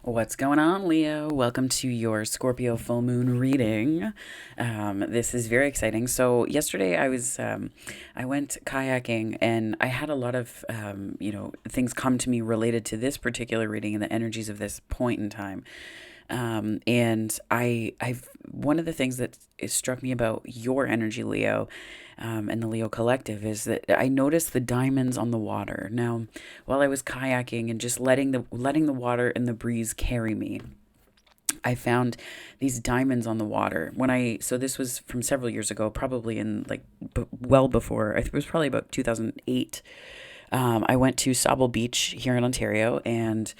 What's going on, Leo? Welcome to your Scorpio Full Moon reading. This is very exciting. So yesterday I went kayaking and I had a lot of things come to me related to this particular reading and the energies of this point in time. And I've one of the things that struck me about your energy, Leo, and the Leo collective is that I noticed the diamonds on the water. Now, while I was kayaking and just letting the water and the breeze carry me, I found these diamonds on the water. So this was from several years ago, probably in well before, I think it was probably about 2008. I went to Sauble Beach here in Ontario, and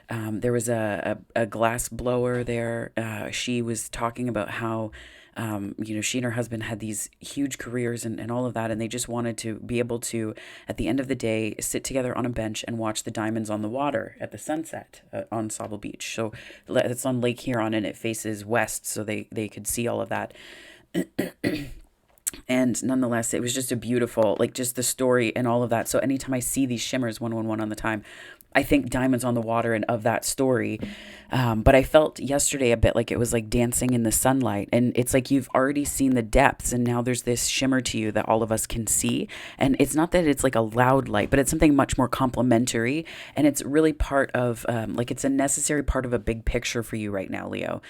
there was a glass blower there. She was talking about how, she and her husband had these huge careers and all of that, and they just wanted to be able to, at the end of the day, sit together on a bench and watch the diamonds on the water at the sunset on Sauble Beach. So it's on Lake Huron, and it faces west, so they could see all of that. And nonetheless, it was just a beautiful, just the story and all of that. So anytime I see these shimmers 111 on the time, I think diamonds on the water and of that story. But I felt yesterday a bit like it was like dancing in the sunlight. And it's like you've already seen the depths, and now there's this shimmer to you that all of us can see. And it's not that it's like a loud light, but it's something much more complementary. And it's really part of, it's a necessary part of a big picture for you right now, Leo.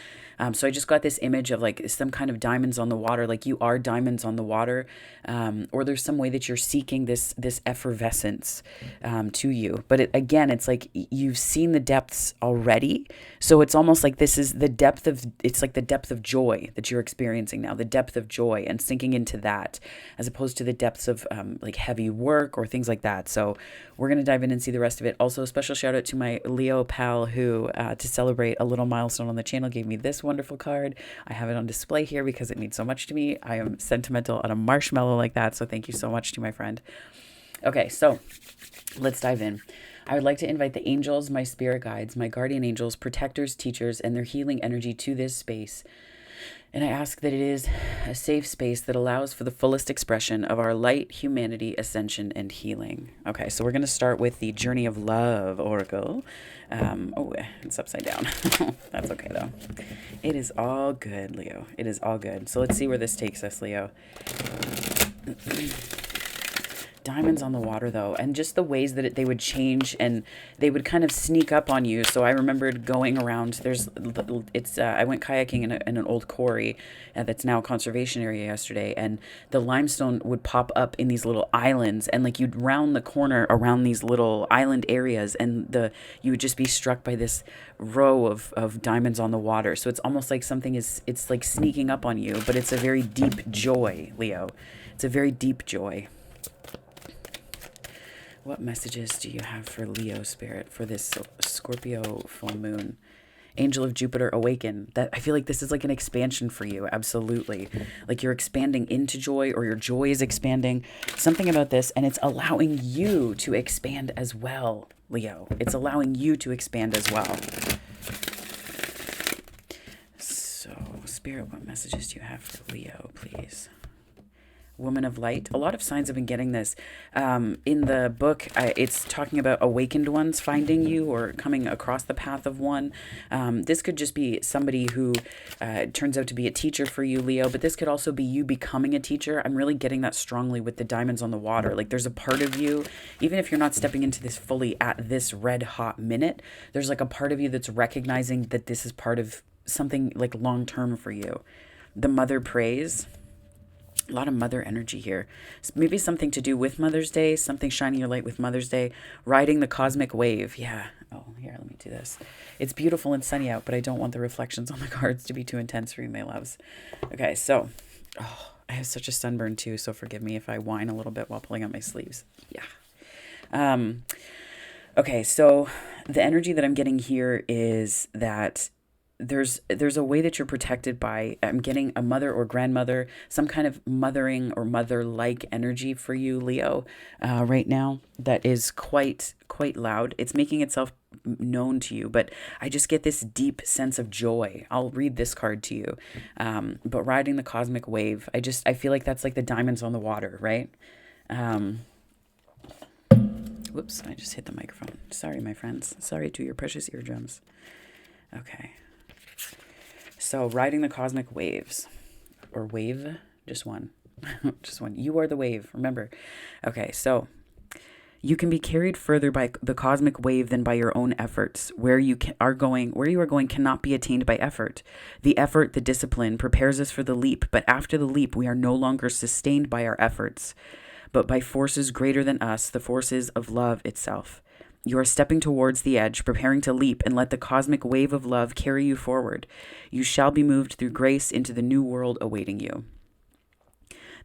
So I just got this image of like some kind of diamonds on the water, like you are diamonds on the water, or there's some way that you're seeking this effervescence to you. But again, it's like you've seen the depths already. So it's almost like this is it's like the depth of joy that you're experiencing now, the depth of joy and sinking into that, as opposed to the depths of like heavy work or things like that. So we're going to dive in and see the rest of it. Also, a special shout out to my Leo pal who, to celebrate a little milestone on the channel, gave me this wonderful card. I have it on display here because it means so much to me. I am sentimental on a marshmallow like that. So thank you so much to my friend. Okay, so let's dive in. I would like to invite the angels, my spirit guides, my guardian angels, protectors, teachers, and their healing energy to this space. And I ask that it is a safe space that allows for the fullest expression of our light, humanity, ascension, and healing. Okay, so we're going to start with the Journey of Love Oracle. It's upside down. That's okay, though. It is all good, Leo. It is all good. So let's see where this takes us, Leo. Diamonds on the water, though, and just the ways that they would change and they would kind of sneak up on you. So I remembered going around. I went kayaking in an old quarry that's now a conservation area yesterday, and the limestone would pop up in these little islands, and like you'd round the corner around these little island areas, and you would just be struck by this row of diamonds on the water. So it's almost like it's like sneaking up on you, but it's a very deep joy, Leo. It's a very deep joy. What messages do you have for Leo spirit for this Scorpio full moon? Angel of Jupiter, awaken. That I feel like this is like an expansion for you. Absolutely. Like you're expanding into joy, or your joy is expanding. Something about this, and it's allowing you to expand as well, Leo. It's allowing you to expand as well. So, spirit, what messages do you have for Leo, please? Woman of light. A lot of signs have been getting this. In the book, it's talking about awakened ones finding you or coming across the path of one. This could just be somebody who turns out to be a teacher for you, Leo, but this could also be you becoming a teacher. I'm really getting that strongly with the diamonds on the water. Like there's a part of you, even if you're not stepping into this fully at this red hot minute, there's like a part of you that's recognizing that this is part of something like long term for you. The mother prays. A lot of mother energy here. Maybe something to do with Mother's Day, something shining your light with Mother's Day, riding the cosmic wave. Yeah. Oh, here, let me do this. It's beautiful and sunny out, but I don't want the reflections on the cards to be too intense for you, my loves. Okay, so, I have such a sunburn too, so forgive me if I whine a little bit while pulling out my sleeves. Yeah. Okay, so the energy that I'm getting here is that there's a way that you're protected by. I'm getting a mother or grandmother, some kind of mothering or mother-like energy for you, Leo, right now. That is quite loud. It's making itself known to you, but I just get this deep sense of joy. I'll read this card to you. But riding the cosmic wave, I feel like that's like the diamonds on the water, right? Whoops, I just hit the microphone. Sorry, my friends. Sorry to your precious eardrums. Okay. So riding the cosmic waves, or wave, just one, just one. You are the wave. Remember. Okay. So you can be carried further by the cosmic wave than by your own efforts. Where you are going cannot be attained by effort. The effort, the discipline, prepares us for the leap, but after the leap, we are no longer sustained by our efforts, but by forces greater than us, the forces of love itself. You are stepping towards the edge, preparing to leap, and let the cosmic wave of love carry you forward. You shall be moved through grace into the new world awaiting you.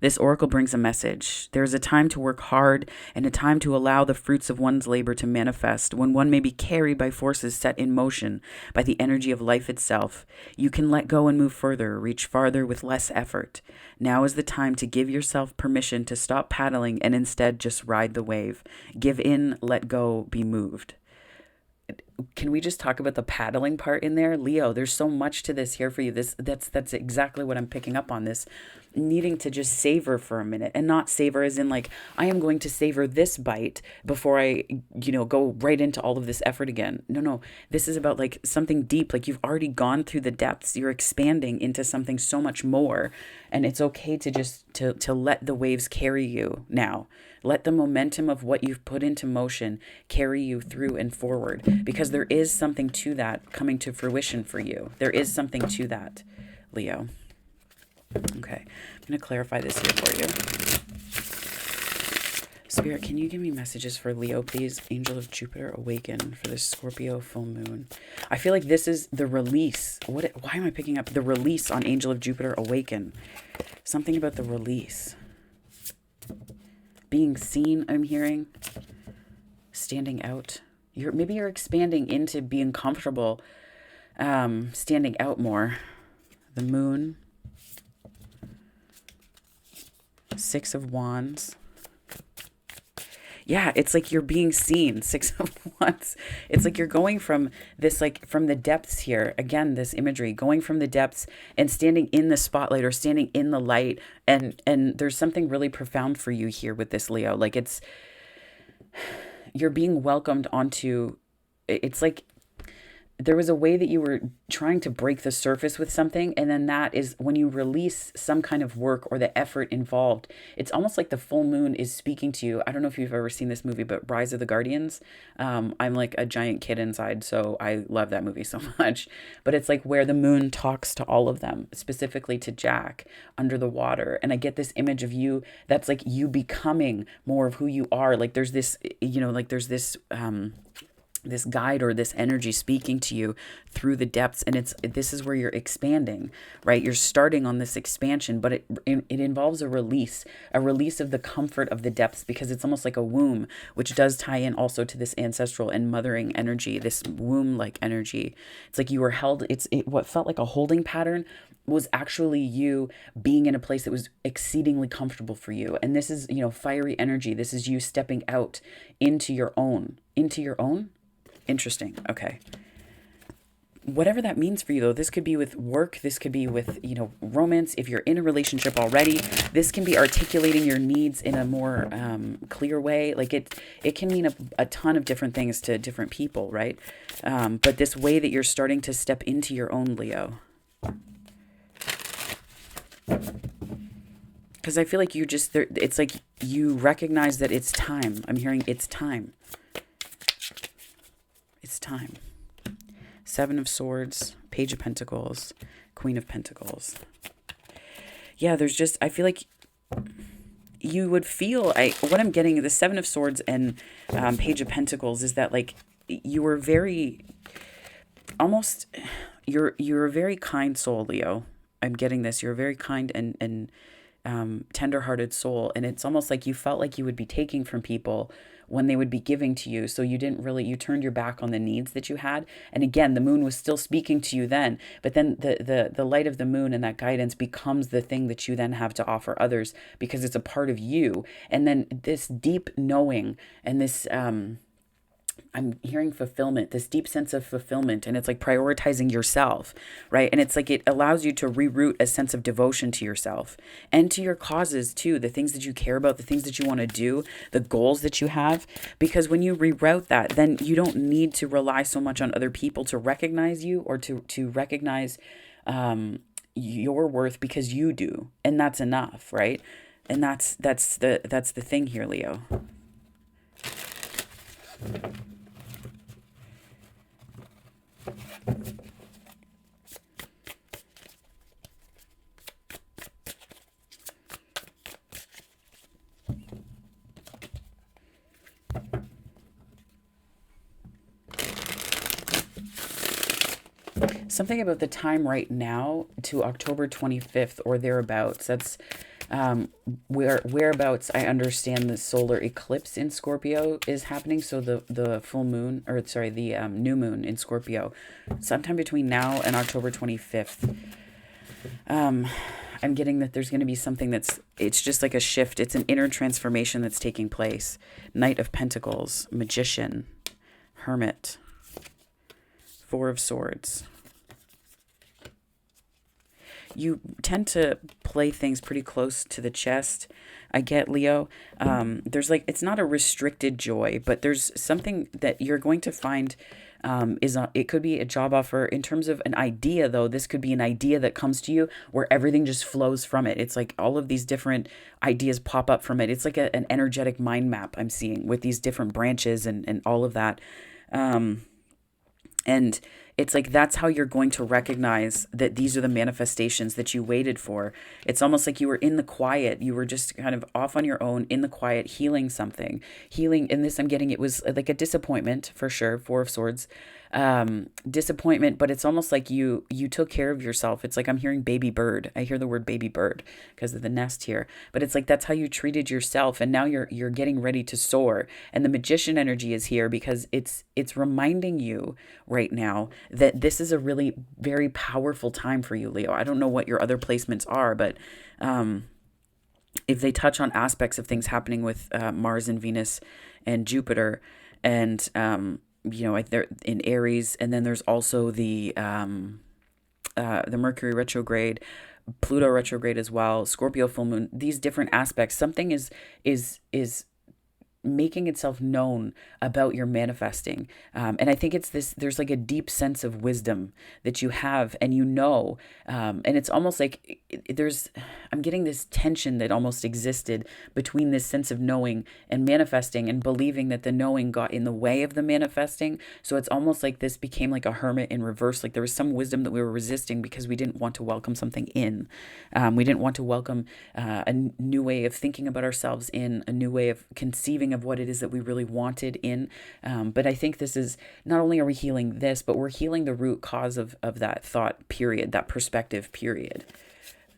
This oracle brings a message. There is a time to work hard and a time to allow the fruits of one's labor to manifest, when one may be carried by forces set in motion by the energy of life itself. You can let go and move further, reach farther with less effort. Now is the time to give yourself permission to stop paddling and instead just ride the wave. Give in, let go, be moved. Can we just talk about the paddling part in there? Leo, there's so much to this here for you. That's exactly what I'm picking up on, this needing to just savor for a minute, and not savor as in like, I am going to savor this bite before I, go right into all of this effort again. No, this is about like something deep. Like, you've already gone through the depths. You're expanding into something so much more. And it's okay to just, to let the waves carry you now. Let the momentum of what you've put into motion carry you through and forward, because there is something to that coming to fruition for you. There is something to that, Leo. Okay, I'm going to clarify this here for you. Spirit, can you give me messages for Leo, please? Angel of Jupiter, awaken for this Scorpio full moon. I feel like this is the release. Why am I picking up the release on Angel of Jupiter, awaken? Something about the release. Being seen, I'm hearing. Standing out. Maybe you're expanding into being comfortable, standing out more. The moon. Six of Wands. Yeah, it's like you're being seen. Six of Wands. It's like you're going from this, like from the depths here. Again, this imagery, going from the depths and standing in the spotlight or standing in the light. And there's something really profound for you here with this, Leo. Like, you're being welcomed onto, it's like there was a way that you were trying to break the surface with something. And then that is when you release some kind of work or the effort involved. It's almost like the full moon is speaking to you. I don't know if you've ever seen this movie, but Rise of the Guardians. I'm like a giant kid inside, so I love that movie so much. But it's like where the moon talks to all of them, specifically to Jack under the water. And I get this image of you, that's like you becoming more of who you are. Like there's this, there's this, this guide or this energy speaking to you through the depths. And this is where you're expanding, right? You're starting on this expansion, but it involves a release of the comfort of the depths, because it's almost like a womb, which does tie in also to this ancestral and mothering energy, this womb-like energy. It's like you were held, what felt like a holding pattern was actually you being in a place that was exceedingly comfortable for you. And this is, fiery energy. This is you stepping out into your own. Interesting. Okay. Whatever that means for you, though, this could be with work. This could be with, romance. If you're in a relationship already, this can be articulating your needs in a more clear way. Like it can mean a ton of different things to different people, right? But this way that you're starting to step into your own, Leo. Because I feel like it's like you recognize that it's time. I'm hearing it's time. It's time. Seven of Swords, Page of Pentacles, Queen of Pentacles. Yeah, I feel like you would feel, what I'm getting, the Seven of Swords and Page of Pentacles is that like you were very, almost, you're a very kind soul, Leo. I'm getting this. You're a very kind and tender-hearted soul. And it's almost like you felt like you would be taking from people when they would be giving to you. So you turned your back on the needs that you had. And again, the moon was still speaking to you then, but then the light of the moon and that guidance becomes the thing that you then have to offer others, because it's a part of you. And then this deep knowing and this, I'm hearing fulfillment, this deep sense of fulfillment, and it's like prioritizing yourself, right? And it's like it allows you to reroute a sense of devotion to yourself and to your causes too, the things that you care about, the things that you want to do, the goals that you have. Because when you reroute that, then you don't need to rely so much on other people to recognize you, or to recognize your worth, because you do, and that's enough, right? And that's the thing here, Leo. Something about the time right now to October 25th or thereabouts. That's whereabouts I understand the solar eclipse in Scorpio is happening. So the full moon, or sorry, the new moon in Scorpio, sometime between now and October 25th. I'm getting that there's going to be something it's just like a shift. It's an inner transformation that's taking place. Knight of Pentacles, Magician, Hermit, Four of Swords. You tend to play things pretty close to the chest. I get, Leo. There's like, it's not a restricted joy, but there's something that you're going to find it could be a job offer. In terms of an idea, though, this could be an idea that comes to you where everything just flows from it. It's like all of these different ideas pop up from it. It's like an energetic mind map I'm seeing with these different branches and all of that. And it's like, that's how you're going to recognize that these are the manifestations that you waited for. It's almost like you were in the quiet. You were just kind of off on your own in the quiet, healing something. Healing, and this I'm getting, it was like a disappointment for sure. Four of Swords. Disappointment, but it's almost like you took care of yourself. It's like I'm hearing baby bird. I hear the word baby bird because of the nest here, but it's like that's how you treated yourself, and now you're getting ready to soar. And the Magician energy is here because it's reminding you right now that this is a really very powerful time for you, Leo. I don't know what your other placements are, but if they touch on aspects of things happening with Mars and Venus and Jupiter, and they're in Aries, and then there's also the Mercury retrograde, Pluto retrograde as well, Scorpio full moon. These different aspects, something is making itself known about your manifesting. And I think it's this, there's like a deep sense of wisdom that you have, and and it's almost like I'm getting this tension that almost existed between this sense of knowing and manifesting, and believing that the knowing got in the way of the manifesting. So it's almost like this became like a hermit in reverse. Like there was some wisdom that we were resisting because we didn't want to welcome something in. We didn't want to welcome a new way of thinking about ourselves in, a new way of conceiving of what it is that we really wanted in. But I think this is, not only are we healing this, but we're healing the root cause of that thought period, that perspective period.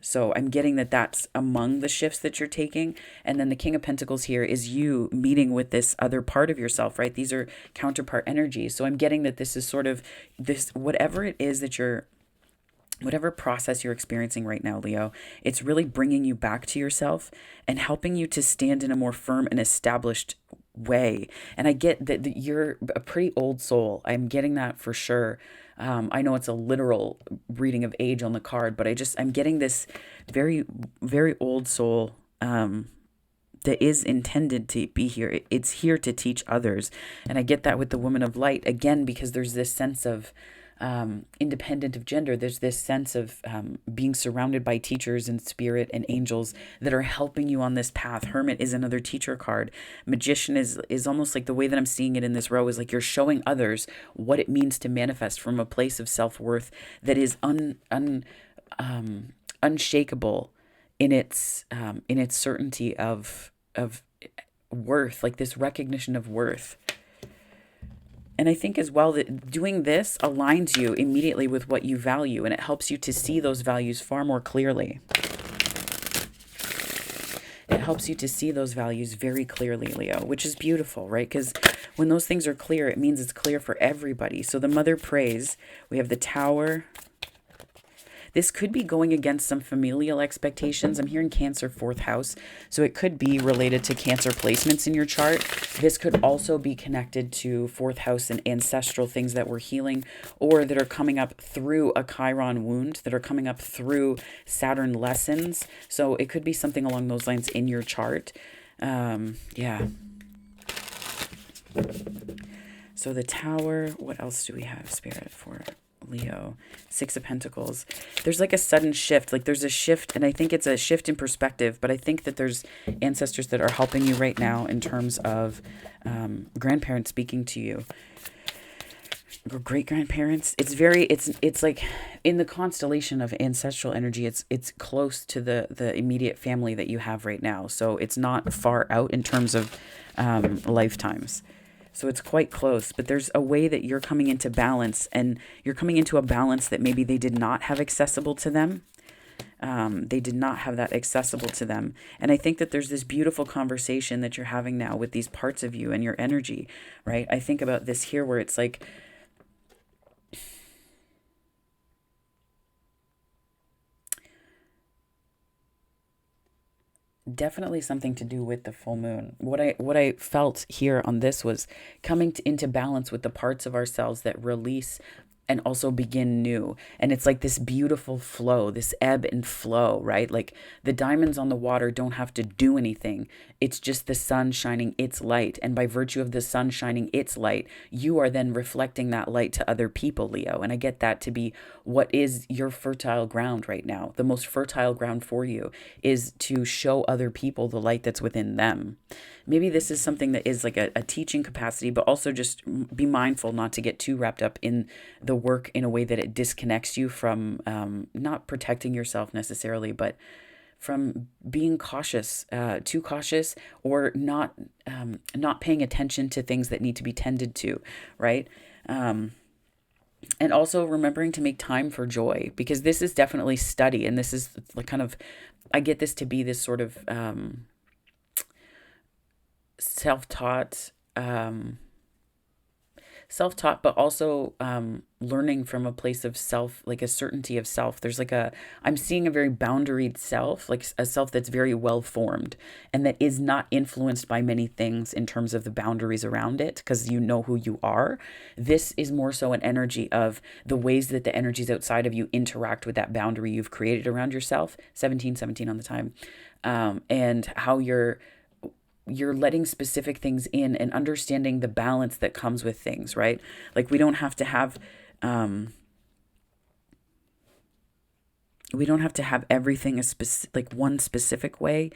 So I'm getting that that's among the shifts that you're taking. And then the King of Pentacles here is you meeting with this other part of yourself, right? These are counterpart energies. So I'm getting that this is sort of this, whatever it is that whatever process you're experiencing right now, Leo, it's really bringing you back to yourself and helping you to stand in a more firm and established way. And I get that you're a pretty old soul. I'm getting that for sure. I know it's a literal reading of age on the card, but I'm getting this very, very old soul that is intended to be here. It's here to teach others. And I get that with the Woman of Light, again, because there's this sense of independent of gender. There's this sense of being surrounded by teachers and spirit and angels that are helping you on this path. Hermit is another teacher card. Magician is almost like, the way that I'm seeing it in this row is like you're showing others what it means to manifest from a place of self-worth that is unshakable in its certainty of worth, like this recognition of worth. And I think as well that doing this aligns you immediately with what you value, and it helps you to see those values far more clearly. It helps you to see those values very clearly, Leo, which is beautiful, right? Because when those things are clear, it means it's clear for everybody. So the Mother prays. We have the Tower. This could be going against some familial expectations. I'm hearing Cancer 4th house. So it could be related to Cancer placements in your chart. This could also be connected to 4th house and ancestral things that we're healing, or that are coming up through a Chiron wound, that are coming up through Saturn lessons. So it could be something along those lines in your chart. Yeah. So the Tower, what else do we have, Spirit, for Leo? 6 of Pentacles. There's like a sudden shift. Like there's a shift, and I think it's a shift in perspective, but I think that there's ancestors that are helping you right now in terms of grandparents speaking to you. Or great grandparents. It's like in the constellation of ancestral energy, it's close to the immediate family that you have right now. So it's not far out in terms of lifetimes. So it's quite close, but there's a way that you're coming into balance, and you're coming into a balance that maybe they did not have accessible to them. They did not have that accessible to them. And I think that there's this beautiful conversation that you're having now with these parts of you and your energy, right? I think about this here where it's like, definitely something to do with the full moon. What I felt here on this was coming into balance with the parts of ourselves that release and also begin new. And it's like this beautiful flow, this ebb and flow, right? Like the diamonds on the water don't have to do anything. It's just the sun shining its light. And by virtue of the sun shining its light, you are then reflecting that light to other people, Leo. And I get that to be what is your fertile ground right now. The most fertile ground for you is to show other people the light that's within them. Maybe this is something that is like a teaching capacity, but also just be mindful not to get too wrapped up in the work in a way that it disconnects you from not protecting yourself necessarily, but from being cautious, too cautious, or not paying attention to things that need to be tended to, right? And also remembering to make time for joy, because this is definitely study, and this is like kind of, I get this to be this sort of self-taught, but also learning from a place of self, like a certainty of self. There's like I'm seeing a very boundaried self, like a self that's very well formed and that is not influenced by many things in terms of the boundaries around it, because you know who you are. This is more so an energy of the ways that the energies outside of you interact with that boundary you've created around yourself. 17 on the time. And how you're letting specific things in and understanding the balance that comes with things, right? Like we don't have to have everything like one specific way,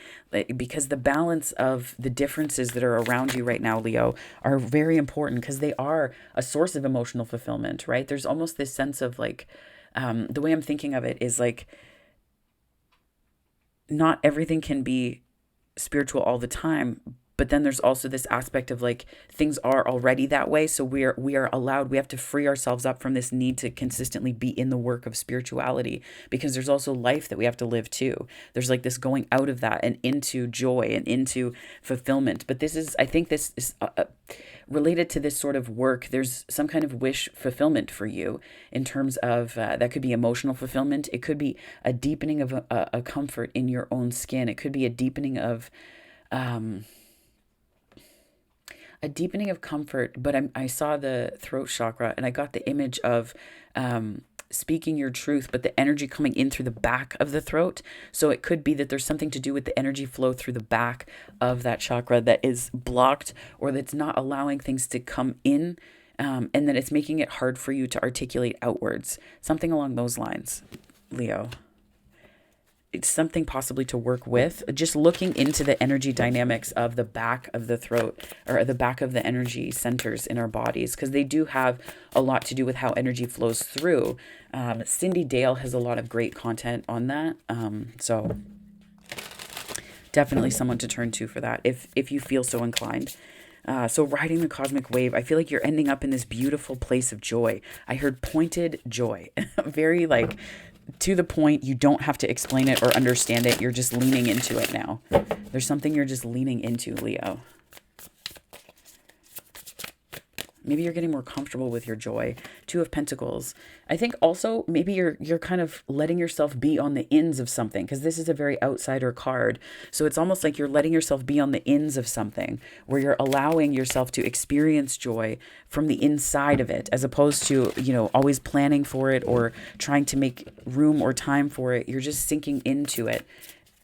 because the balance of the differences that are around you right now, Leo, are very important, because they are a source of emotional fulfillment, right? There's almost this sense of like, the way I'm thinking of it is like, not everything can be spiritual all the time, but then there's also this aspect of like things are already that way, so we are allowed, we have to free ourselves up from this need to consistently be in the work of spirituality, because there's also life that we have to live too. There's like this going out of that and into joy and into fulfillment. But I think this is related to this sort of work. There's some kind of wish fulfillment for you in terms of that could be emotional fulfillment. It could be a deepening of a comfort in your own skin. It could be a deepening of comfort. But I saw the throat chakra, and I got the image of speaking your truth, but the energy coming in through the back of the throat. So it could be that there's something to do with the energy flow through the back of that chakra that is blocked, or that's not allowing things to come in, and then it's making it hard for you to articulate outwards. Something along those lines, Leo. It's something possibly to work with, just looking into the energy dynamics of the back of the throat, or the back of the energy centers in our bodies, because they do have a lot to do with how energy flows through. Cindy Dale has a lot of great content on that. So definitely someone to turn to for that if you feel so inclined. So riding the cosmic wave, I feel like you're ending up in this beautiful place of joy. I heard pointed joy, very like to the point. You don't have to explain it or understand it. You're just leaning into it now. There's something you're just leaning into, Leo. Maybe you're getting more comfortable with your joy. Two of Pentacles. I think also maybe you're kind of letting yourself be on the ends of something, because this is a very outsider card. So it's almost like you're letting yourself be on the ends of something, where you're allowing yourself to experience joy from the inside of it, as opposed to, always planning for it or trying to make room or time for it. You're just sinking into it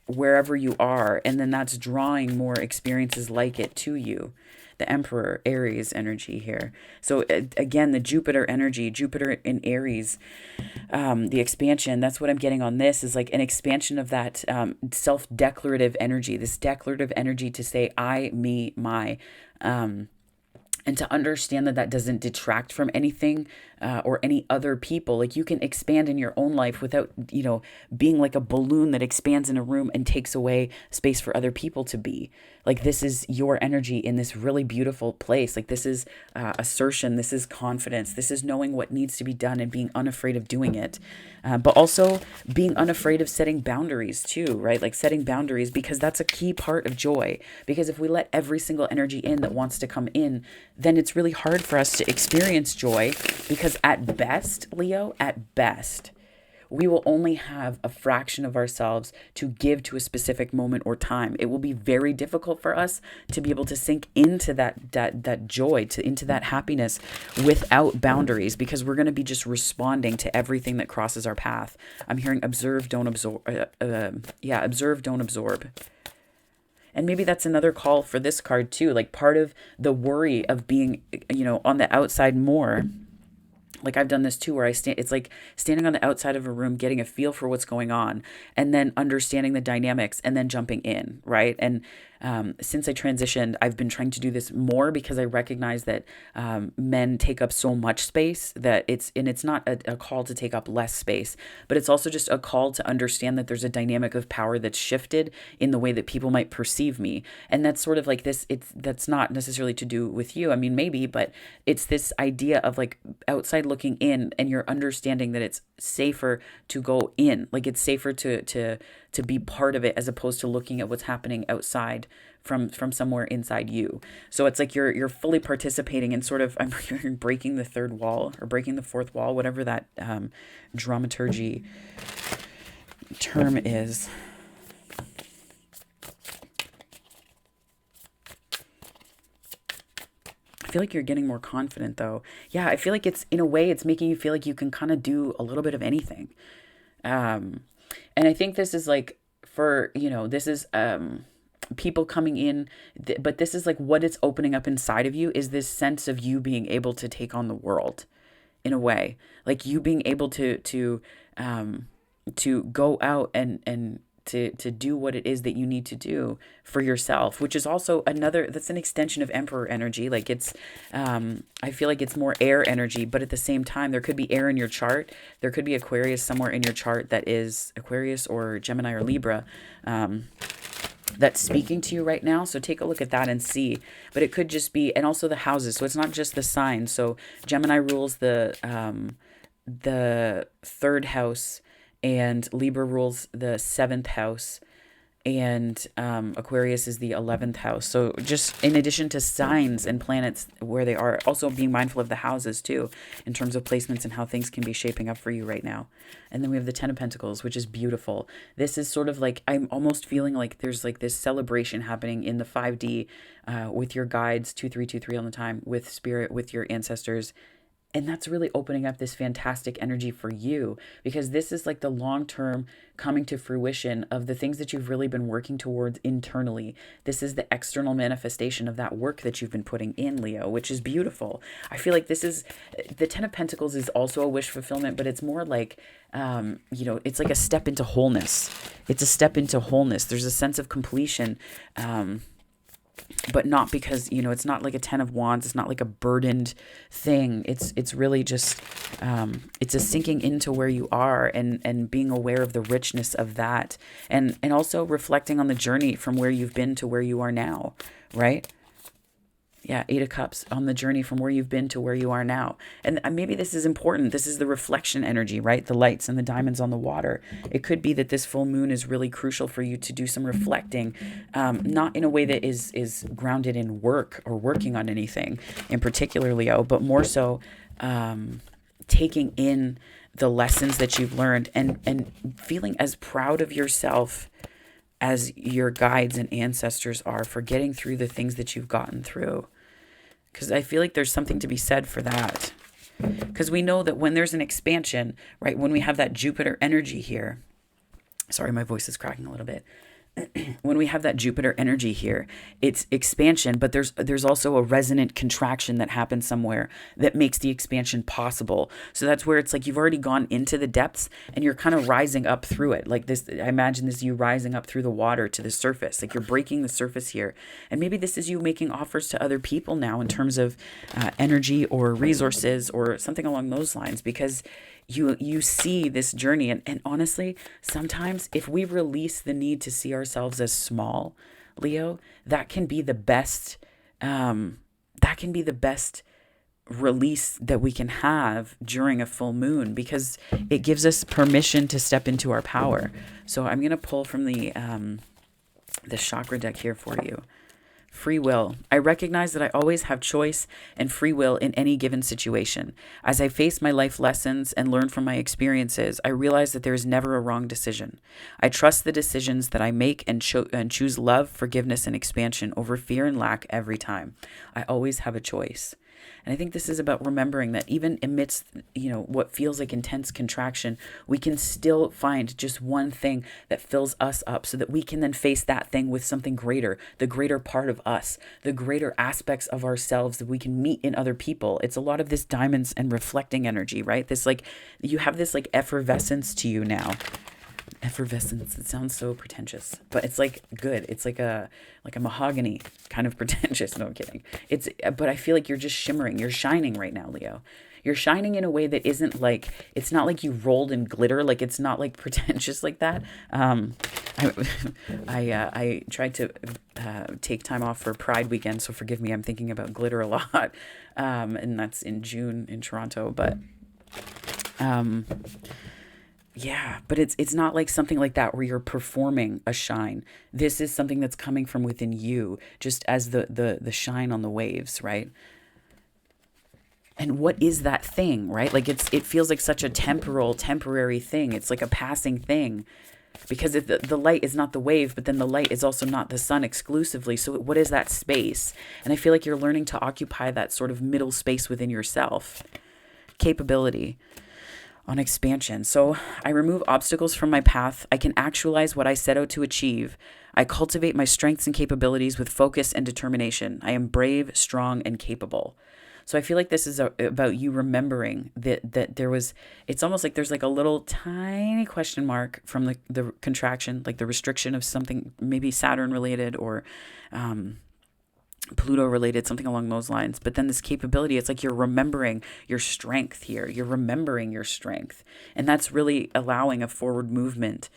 wherever you are, and then that's drawing more experiences like it to you. The Emperor, Aries energy here. So again, the Jupiter energy, Jupiter in Aries, the expansion, that's what I'm getting on this, is like an expansion of that self-declarative energy, this declarative energy to say I, me, my, and to understand that that doesn't detract from anything or any other people. Like, you can expand in your own life without, being like a balloon that expands in a room and takes away space for other people to be. Like, this is your energy in this really beautiful place. Like, this is assertion. This is confidence. This is knowing what needs to be done and being unafraid of doing it. But also being unafraid of setting boundaries too, right? Like, setting boundaries, because that's a key part of joy. Because if we let every single energy in that wants to come in, then it's really hard for us to experience joy, because at best, Leo, at best, we will only have a fraction of ourselves to give to a specific moment or time. It will be very difficult for us to be able to sink into that joy, into that happiness without boundaries, because we're going to be just responding to everything that crosses our path. I'm hearing observe, don't absorb. Observe, don't absorb. And maybe that's another call for this card too. Like, part of the worry of being, on the outside more. Like, I've done this too, where it's like standing on the outside of a room, getting a feel for what's going on, and then understanding the dynamics, and then jumping in, right? And since I transitioned, I've been trying to do this more, because I recognize that men take up so much space that it's not a call to take up less space, but it's also just a call to understand that there's a dynamic of power that's shifted in the way that people might perceive me. And that's sort of like this, that's not necessarily to do with you. I mean, maybe, but it's this idea of like outside looking in, and you're understanding that it's safer to go in. Like, it's safer to be part of it, as opposed to looking at what's happening outside from somewhere inside you. So it's like you're fully participating in sort of, I'm hearing breaking the third wall or breaking the fourth wall, whatever that dramaturgy term is. I feel like you're getting more confident though. Yeah, I feel like it's, in a way, it's making you feel like you can kind of do a little bit of anything. And I think this is like for, this is people coming in, but this is like what it's opening up inside of you, is this sense of you being able to take on the world in a way, like you being able to go out and to do what it is that you need to do for yourself, which is also that's an extension of Emperor energy. Like, it's, I feel like it's more air energy, but at the same time, there could be air in your chart. There could be Aquarius somewhere in your chart that is Aquarius or Gemini or Libra, that's speaking to you right now. So take a look at that and see, but it could just be, and also the houses. So it's not just the signs. So Gemini rules the third house, and Libra rules the 7th house, and Aquarius is the 11th house. So just in addition to signs and planets where they are, also being mindful of the houses too, in terms of placements and how things can be shaping up for you right now. And then we have the 10 of Pentacles, which is beautiful. This is sort of like, I'm almost feeling like there's like this celebration happening in the 5D with your guides, 2323 on the time, with spirit, with your ancestors. And that's really opening up this fantastic energy for you, because this is like the long-term coming to fruition of the things that you've really been working towards internally. This is the external manifestation of that work that you've been putting in, Leo, which is beautiful. I feel like this is, the 10 of Pentacles is also a wish fulfillment, but it's more like, it's like a step into wholeness. It's a step into wholeness. There's a sense of completion, but not because, it's not like a 10 of Wands. It's not like a burdened thing. It's really just, it's a sinking into where you are and being aware of the richness of that. And also reflecting on the journey from where you've been to where you are now, right? Yeah, 8 of Cups on the journey from where you've been to where you are now. And maybe this is important. This is the reflection energy, right? The lights and the diamonds on the water. It could be that this full moon is really crucial for you to do some reflecting, not in a way that is grounded in work or working on anything in particular, Leo, but more so taking in the lessons that you've learned and feeling as proud of yourself as your guides and ancestors are for getting through the things that you've gotten through. Because I feel like there's something to be said for that. Because we know that when there's an expansion, right, when we have that Jupiter energy here, sorry, my voice is cracking a little bit. When we have that Jupiter energy here, it's expansion, but there's also a resonant contraction that happens somewhere that makes the expansion possible. So that's where it's like you've already gone into the depths and you're kind of rising up through it. Like this, I imagine this you rising up through the water to the surface. Like you're breaking the surface here. And maybe this is you making offers to other people now in terms of energy or resources or something along those lines, because you see this journey. And honestly, sometimes if we release the need to see ourselves as small, Leo, that can be the best release that we can have during a full moon, because it gives us permission to step into our power. So I'm going to pull from the chakra deck here for you. Free will. I recognize that I always have choice and free will in any given situation. As I face my life lessons and learn from my experiences, I realize that there is never a wrong decision. I trust the decisions that I make and choose love, forgiveness, and expansion over fear and lack every time. I always have a choice. And I think this is about remembering that even amidst, what feels like intense contraction, we can still find just one thing that fills us up so that we can then face that thing with something greater, the greater part of us, the greater aspects of ourselves that we can meet in other people. It's a lot of this diamonds and reflecting energy, right? This you have this effervescence to you now. Effervescence. It sounds so pretentious, but it's good. It's like a mahogany kind of pretentious. No, I'm kidding. But I feel like you're just shimmering. You're shining right now, Leo. You're shining in a way that isn't it's not like you rolled in glitter. It's not pretentious like that. I tried to take time off for Pride weekend, so forgive me. I'm thinking about glitter a lot, and that's in June in Toronto. But yeah, but it's not like something like that where you're performing a shine. This is something that's coming from within you, just as the shine on the waves, right? And what is that thing, right? It feels like such a temporary thing. It's like a passing thing, because the light is not the wave, but then the light is also not the sun exclusively. So what is that space? And I feel like you're learning to occupy that sort of middle space within yourself. Capability. On expansion. So I remove obstacles from my path. I can actualize what I set out to achieve. I cultivate my strengths and capabilities with focus and determination. I am brave, strong, and capable. So I feel like this is about you remembering that there was, it's almost like there's a little tiny question mark from the contraction, the restriction of something, maybe Saturn related or Pluto related, something along those lines. But then this capability, it's like you're remembering your strength here. You're remembering your strength. And that's really allowing a forward movement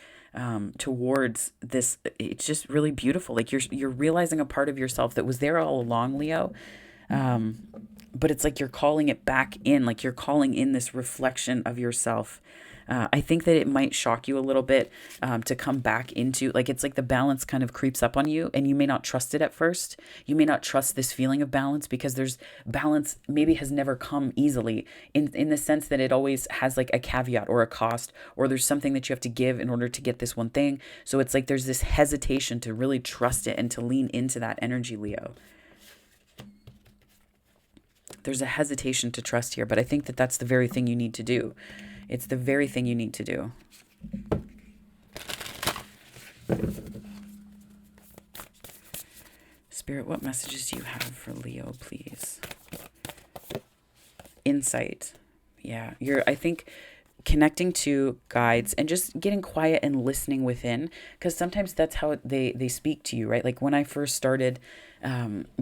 towards this. It's just really beautiful. You're realizing a part of yourself that was there all along, Leo. But it's like you're calling it back in, you're calling in this reflection of yourself. I think that it might shock you a little bit to come back into, it's like the balance kind of creeps up on you and you may not trust it at first. You may not trust this feeling of balance because there's balance maybe has never come easily in the sense that it always has a caveat or a cost, or there's something that you have to give in order to get this one thing. So it's like there's this hesitation to really trust it and to lean into that energy, Leo. There's a hesitation to trust here, but I think that that's the very thing you need to do. It's the very thing you need to do. Spirit, what messages do you have for Leo, please? Insight. Yeah, I think connecting to guides and just getting quiet and listening within, because sometimes that's how they speak to you, right? When I first started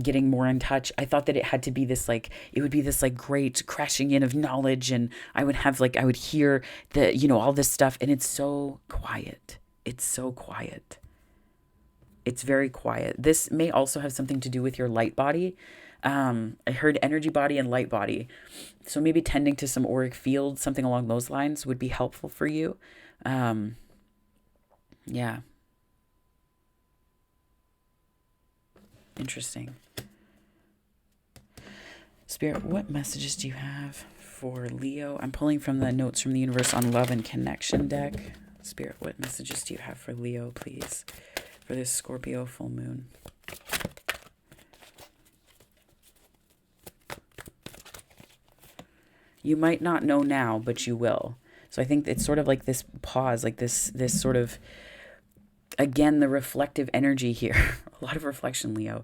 getting more in touch, I thought that it had to be this it would be this great crashing in of knowledge, and I would have I would hear all this stuff, and it's so quiet. It's so quiet. It's very quiet. This may also have something to do with your light body. I heard energy body and light body. So maybe tending to some auric field, something along those lines would be helpful for you. Yeah. Interesting. Spirit, what messages do you have for Leo? I'm pulling from the Notes from the Universe on Love and Connection deck. Spirit, what messages do you have for Leo, please, for this Scorpio full moon? You might not know now, but you will. So I think it's sort of like this pause, like this sort of, again, the reflective energy here. A lot of reflection, Leo.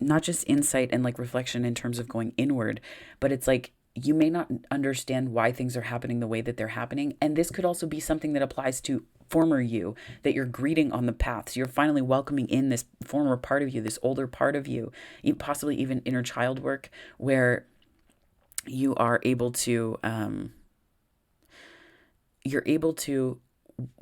Not just insight and like reflection in terms of going inward, but it's like you may not understand why things are happening the way that they're happening. And this could also be something that applies to former you that you're greeting on the path. So you're finally welcoming in this former part of you, this older part of you, possibly even inner child work, where you are able to,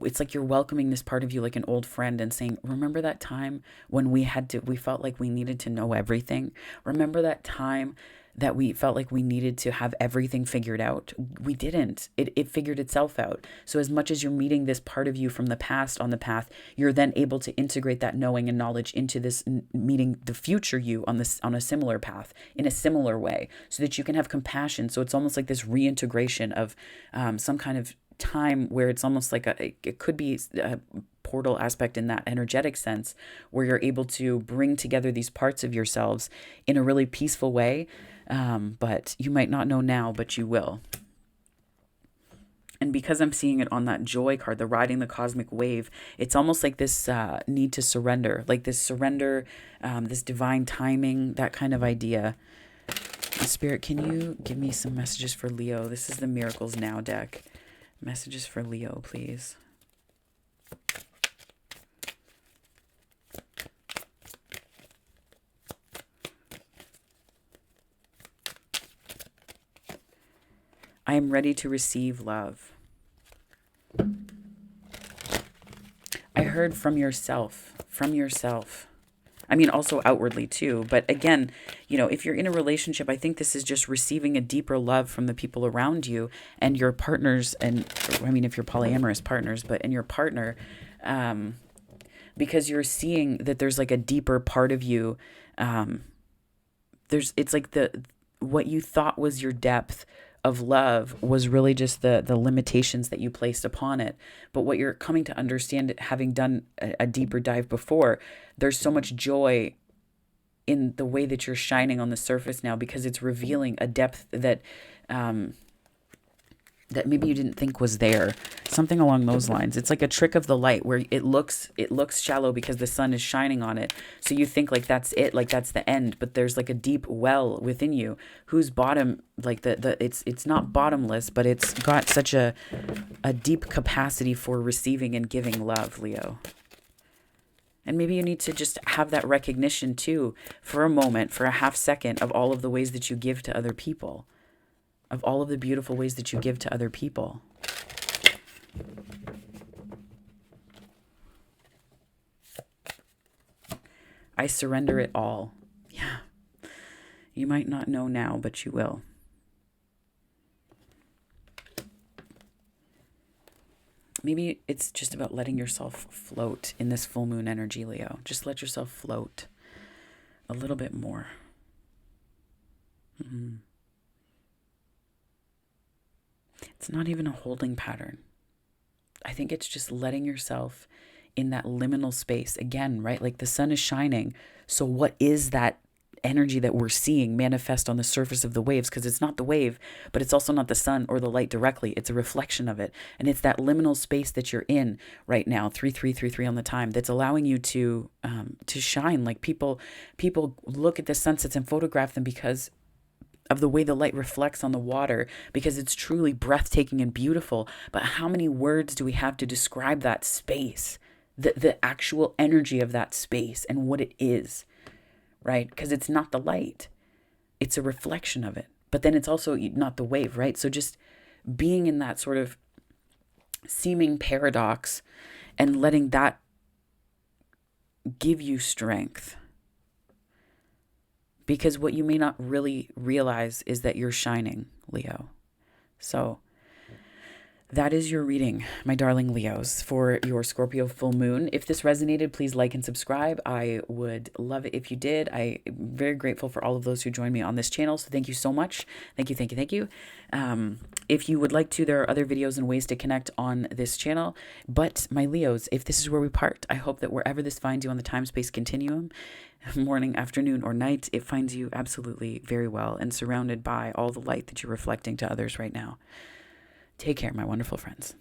it's like you're welcoming this part of you like an old friend and saying, remember that time when we felt like we needed to know everything? Remember that time that we felt like we needed to have everything figured out? We didn't. It figured itself out. So as much as you're meeting this part of you from the past on the path, you're then able to integrate that knowing and knowledge into this meeting the future you on a similar path in a similar way, so that you can have compassion. So it's almost like this reintegration of some kind of time where it's almost like it could be a portal aspect in that energetic sense, where you're able to bring together these parts of yourselves in a really peaceful way. But you might not know now, but you will. And because I'm seeing it on that joy card, the riding the cosmic wave, it's almost like this need to surrender, like this surrender, this divine timing, that kind of idea. Spirit, can you give me some messages for Leo? This is the Miracles Now deck. Messages for Leo, please. I am ready to receive love. I heard from yourself. I mean, also outwardly too. But again, if you're in a relationship, I think this is just receiving a deeper love from the people around you and your partners. And I mean, if you're polyamorous partners, but in your partner, because you're seeing that there's like a deeper part of you. It's like what you thought was your depth of love was really just the limitations that you placed upon it. But what you're coming to understand, having done a deeper dive before, there's so much joy in the way that you're shining on the surface now, because it's revealing a depth that that maybe you didn't think was there. Something along those lines. It's like a trick of the light where it looks shallow because the sun is shining on it. So you think like that's it, like that's the end, but there's like a deep well within you whose bottom, like it's not bottomless, but it's got such a deep capacity for receiving and giving love, Leo. And maybe you need to just have that recognition too, for a moment, for a half second, of all of the ways that you give to other people. Of all of the beautiful ways that you give to other people. I surrender it all. Yeah. You might not know now, but you will. Maybe it's just about letting yourself float in this full moon energy, Leo. Just let yourself float a little bit more. Mm-hmm. It's not even a holding pattern. I think it's just letting yourself in that liminal space. Again, right? Like the sun is shining. So what is that energy that we're seeing manifest on the surface of the waves? Because it's not the wave, but it's also not the sun or the light directly. It's a reflection of it. And it's that liminal space that you're in right now, 3333 on the time, that's allowing you to shine. Like people look at the sunsets and photograph them because of the way the light reflects on the water, because it's truly breathtaking and beautiful. But how many words do we have to describe that space, the actual energy of that space and what it is, right? Because it's not the light, it's a reflection of it. But then it's also not the wave, right? So just being in that sort of seeming paradox and letting that give you strength. because what you may not really realize is that you're shining, Leo. So that is your reading, my darling Leos, for your Scorpio full moon. If this resonated, please like and subscribe. I would love it if you did. I'm very grateful for all of those who joined me on this channel. So thank you so much. Thank you, thank you, thank you. If you would like to, there are other videos and ways to connect on this channel. But my Leos, if this is where we part, I hope that wherever this finds you on the time-space continuum, morning, afternoon, or night, it finds you absolutely very well and surrounded by all the light that you're reflecting to others right now. Take care, my wonderful friends.